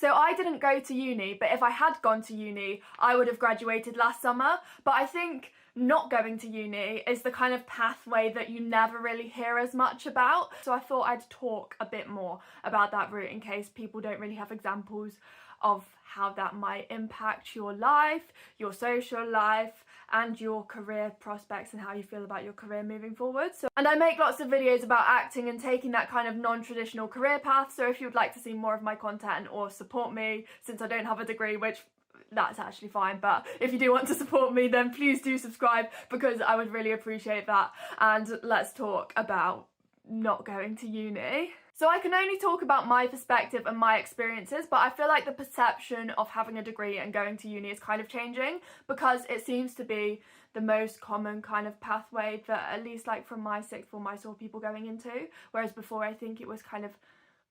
So I didn't go to uni, but if I had gone to uni, I would have graduated last summer. But I think not going to uni is the kind of pathway that you never really hear as much about. So I thought I'd talk a bit more about that route in case people don't really have examples of how that might impact your life, your social life, and your career prospects and how you feel about your career moving forward. And I make lots of videos about acting and taking that kind of non-traditional career path, so if you would like to see more of my content or support me, since I don't have a degree, which that's actually fine, but if you do want to support me, then please do subscribe, because I would really appreciate that. And let's talk about not going to uni. So I can only talk about my perspective and my experiences, but I feel like the perception of having a degree and going to uni is kind of changing, because it seems to be the most common kind of pathway that, at least like from my sixth form, I saw people going into, whereas before I think it was kind of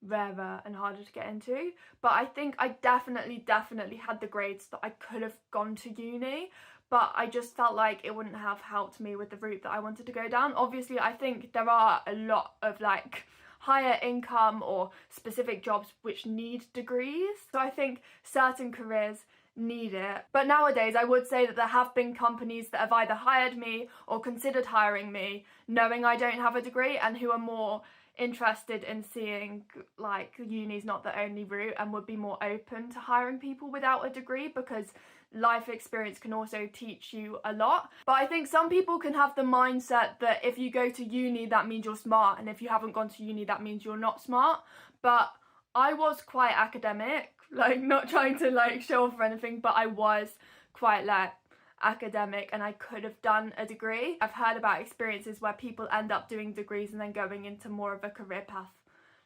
rarer and harder to get into. But I think I definitely had the grades that I could have gone to uni, but I just felt like it wouldn't have helped me with the route that I wanted to go down. Obviously, I think there are a lot of like higher income or specific jobs which need degrees, so I think certain careers need it. But nowadays I would say that there have been companies that have either hired me or considered hiring me knowing I don't have a degree, and who are more interested in seeing like uni's not the only route and would be more open to hiring people without a degree, because life experience can also teach you a lot. But I think some people can have the mindset that if you go to uni that means you're smart, and if you haven't gone to uni that means you're not smart. But I was quite academic, like not trying to like show off or anything, but I was quite like academic and I could have done a degree. I've heard about experiences where people end up doing degrees and then going into more of a career path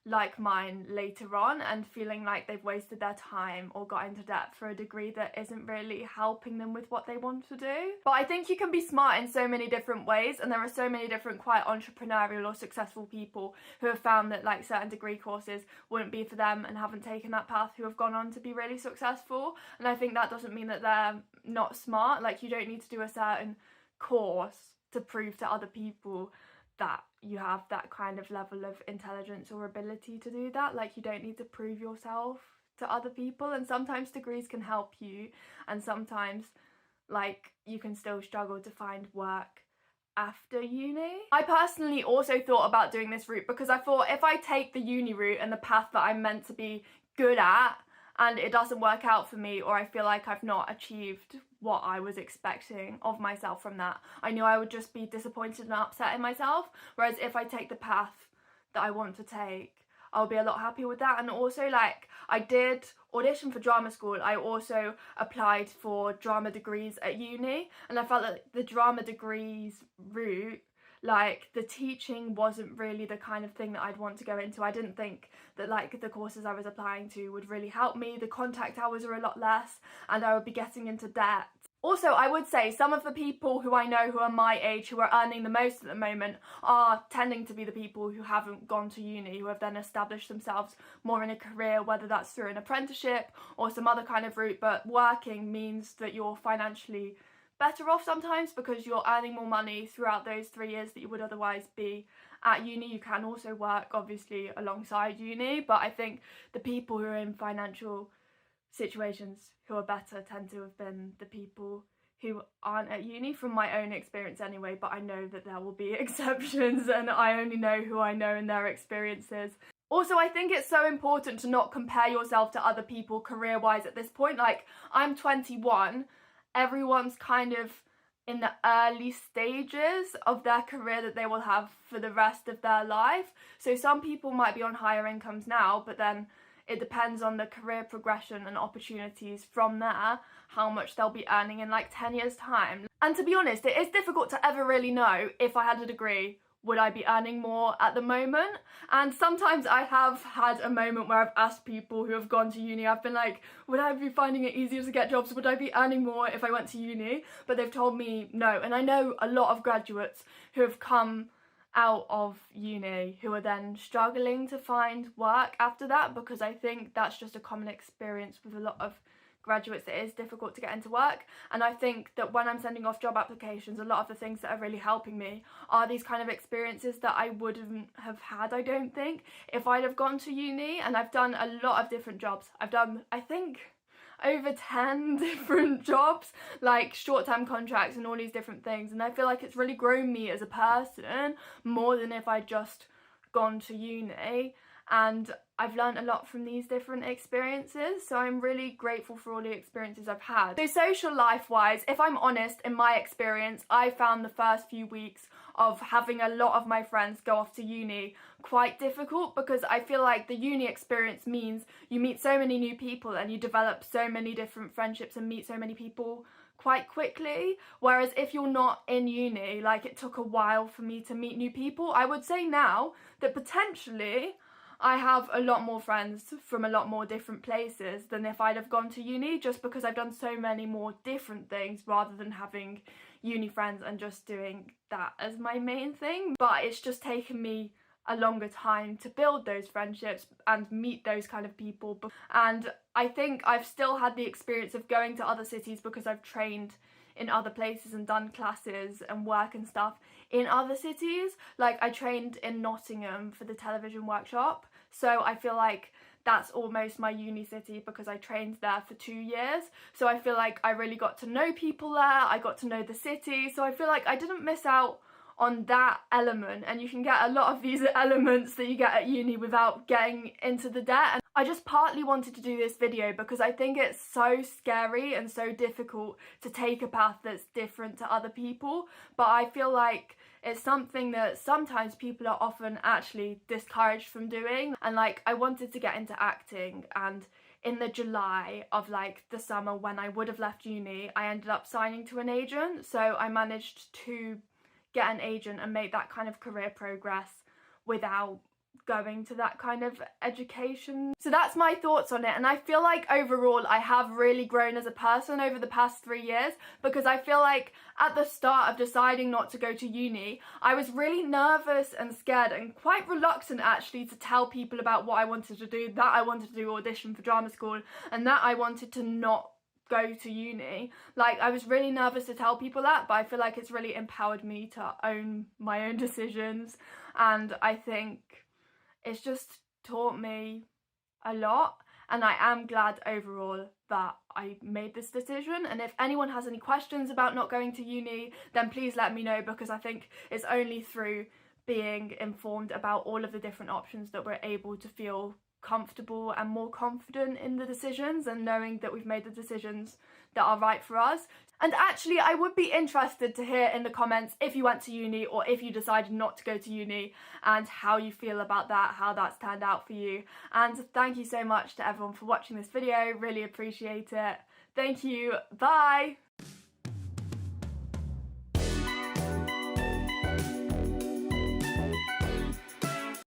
like mine later on and feeling like they've wasted their time or got into debt for a degree that isn't really helping them with what they want to do. But I think you can be smart in so many different ways, and there are so many different quite entrepreneurial or successful people who have found that like certain degree courses wouldn't be for them and haven't taken that path, who have gone on to be really successful. And I think that doesn't mean that they're not smart. Like, you don't need to do a certain course to prove to other people that you have that kind of level of intelligence or ability to do that. Like, you don't need to prove yourself to other people, and sometimes degrees can help you, and sometimes like you can still struggle to find work after uni. I personally also thought about doing this route because I thought, if I take the uni route and the path that I'm meant to be good at and it doesn't work out for me, or I feel like I've not achieved what I was expecting of myself from that, I knew I would just be disappointed and upset in myself. Whereas if I take the path that I want to take, I'll be a lot happier with that. And also, like, I did audition for drama school. I also applied for drama degrees at uni, and I felt that the drama degrees route, like, the teaching wasn't really the kind of thing that I'd want to go into. I didn't think that like the courses I was applying to would really help me. The contact hours are a lot less and I would be getting into debt. Also, I would say some of the people who I know who are my age, who are earning the most at the moment, are tending to be the people who haven't gone to uni, who have then established themselves more in a career, whether that's through an apprenticeship or some other kind of route. But working means that you're financially better off sometimes because you're earning more money throughout those 3 years that you would otherwise be at uni. You can also work obviously alongside uni, but I think the people who are in financial situations who are better tend to have been the people who aren't at uni, from my own experience anyway. But I know that there will be exceptions, and I only know who I know and their experiences. Also, I think it's so important to not compare yourself to other people career-wise at this point. Like, I'm 21, everyone's kind of in the early stages of their career that they will have for the rest of their life. So some people might be on higher incomes now, but then it depends on the career progression and opportunities from there, how much they'll be earning in like 10 years time. And to be honest, it is difficult to ever really know, if I had a degree, would I be earning more at the moment? And sometimes I have had a moment where I've asked people who have gone to uni, I've been like, would I be finding it easier to get jobs? Would I be earning more if I went to uni? But they've told me no. And I know a lot of graduates who have come out of uni who are then struggling to find work after that, because I think that's just a common experience with a lot of graduates it is difficult to get into work. And I think that when I'm sending off job applications, a lot of the things that are really helping me are these kind of experiences that I wouldn't have had, I don't think, if I'd have gone to uni. And I've done a lot of different jobs. I've done, I think, over 10 different jobs, like short-term contracts and all these different things, and I feel like it's really grown me as a person more than if I'd just gone to uni. And I've learned a lot from these different experiences, so I'm really grateful for all the experiences I've had. So social life wise, if I'm honest, in my experience, I found the first few weeks of having a lot of my friends go off to uni quite difficult, because I feel like the uni experience means you meet so many new people and you develop so many different friendships and meet so many people quite quickly. Whereas if you're not in uni, like it took a while for me to meet new people. I would say now that potentially I have a lot more friends from a lot more different places than if I'd have gone to uni, just because I've done so many more different things rather than having uni friends and just doing that as my main thing. But it's just taken me a longer time to build those friendships and meet those kind of people. And I think I've still had the experience of going to other cities because I've trained in other places and done classes and work and stuff in other cities. Like I trained in Nottingham for the television workshop, so I feel like that's almost my uni city because I trained there for 2 years. So I feel like I really got to know people there, I got to know the city, so I feel like I didn't miss out on that element. And you can get a lot of these elements that you get at uni without getting into the debt. And I just partly wanted to do this video because I think it's so scary and so difficult to take a path that's different to other people, but I feel like it's something that sometimes people are often actually discouraged from doing. And like I wanted to get into acting, and in the July of like the summer when I would have left uni, I ended up signing to an agent, so I managed to get an agent and make that kind of career progress without going to that kind of education. So that's my thoughts on it, and I feel like overall I have really grown as a person over the past 3 years, because I feel like at the start of deciding not to go to uni, I was really nervous and scared and quite reluctant actually to tell people about what I wanted to do, that I wanted to do audition for drama school and that I wanted to not go to uni. Like I was really nervous to tell people that, but I feel like it's really empowered me to own my own decisions, and I think it's just taught me a lot, and I am glad overall that I made this decision. And if anyone has any questions about not going to uni, then please let me know, because I think it's only through being informed about all of the different options that we're able to feel comfortable and more confident in the decisions, and knowing that we've made the decisions that are right for us. And actually I would be interested to hear in the comments if you went to uni or if you decided not to go to uni, and how you feel about that, how that's turned out for you. And thank you so much to everyone for watching this video, really appreciate it. Thank you, bye!